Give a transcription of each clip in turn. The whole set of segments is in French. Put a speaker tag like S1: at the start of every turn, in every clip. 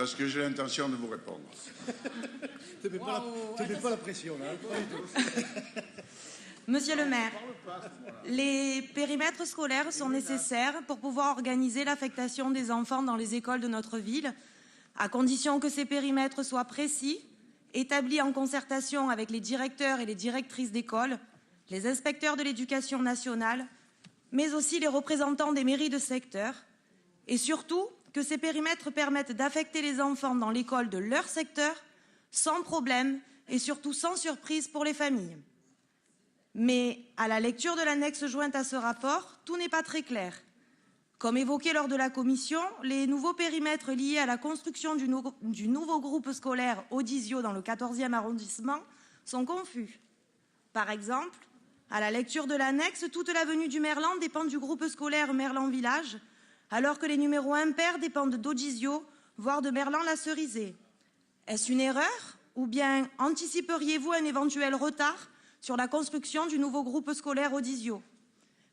S1: Parce que j'ai l'intention de vous répondre.
S2: Tu ne mets pas la pression, là. Pas du tout.
S3: Monsieur le maire, les périmètres scolaires sont nécessaires pour pouvoir organiser l'affectation des enfants dans les écoles de notre ville, à condition que ces périmètres soient précis, établis en concertation avec les directeurs et les directrices d'école, les inspecteurs de l'éducation nationale, mais aussi les représentants des mairies de secteur, et surtout que ces périmètres permettent d'affecter les enfants dans l'école de leur secteur sans problème et surtout sans surprise pour les familles. Mais à la lecture de l'annexe jointe à ce rapport, tout n'est pas très clair. Comme évoqué lors de la commission, les nouveaux périmètres liés à la construction du nouveau groupe scolaire Audizio dans le 14e arrondissement sont confus. Par exemple, à la lecture de l'annexe, toute l'avenue du Merlan dépend du groupe scolaire Merlan Village, alors que les numéros impairs dépendent d'Audizio, voire de Merlan-la-Cerisée. Est-ce une erreur ou bien anticiperiez-vous un éventuel retard sur la construction du nouveau groupe scolaire Audizio?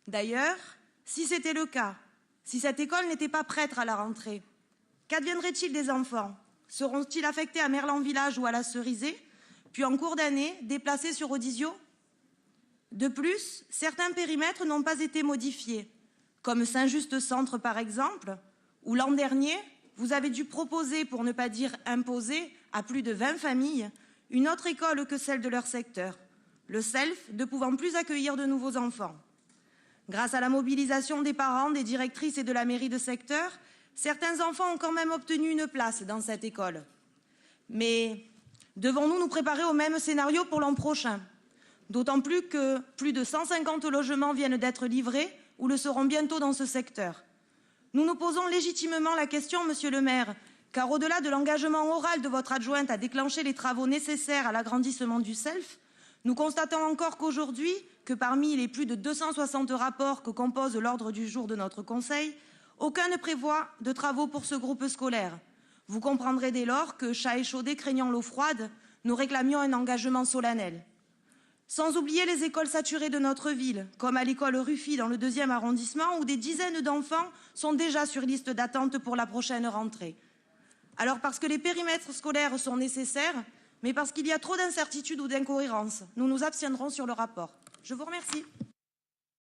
S3: D'ailleurs, si c'était le cas, si cette école n'était pas prête à la rentrée, qu'adviendrait-il des enfants? Seront-ils affectés à Merlan Village ou à la Cerisée, puis en cours d'année déplacés sur Audizio? De plus, certains périmètres n'ont pas été modifiés, comme Saint-Just-Centre par exemple, où l'an dernier, vous avez dû proposer, pour ne pas dire imposer, à plus de 20 familles, une autre école que celle de leur secteur, le SELF ne pouvant plus accueillir de nouveaux enfants. Grâce à la mobilisation des parents, des directrices et de la mairie de secteur, certains enfants ont quand même obtenu une place dans cette école. Mais devons-nous nous préparer au même scénario pour l'an prochain? D'autant plus que plus de 150 logements viennent d'être livrés ou le seront bientôt dans ce secteur. Nous nous posons légitimement la question, monsieur le maire, car au-delà de l'engagement oral de votre adjointe à déclencher les travaux nécessaires à l'agrandissement du SELF, nous constatons encore qu'aujourd'hui, que parmi les plus de 260 rapports que compose l'ordre du jour de notre Conseil, aucun ne prévoit de travaux pour ce groupe scolaire. Vous comprendrez dès lors que, chat échaudé craignant l'eau froide, nous réclamions un engagement solennel. Sans oublier les écoles saturées de notre ville, comme à l'école Ruffi dans le 2e arrondissement, où des dizaines d'enfants sont déjà sur liste d'attente pour la prochaine rentrée. Alors parce que les périmètres scolaires sont nécessaires, mais parce qu'il y a trop d'incertitudes ou d'incohérences, nous nous abstiendrons sur le rapport. Je vous remercie.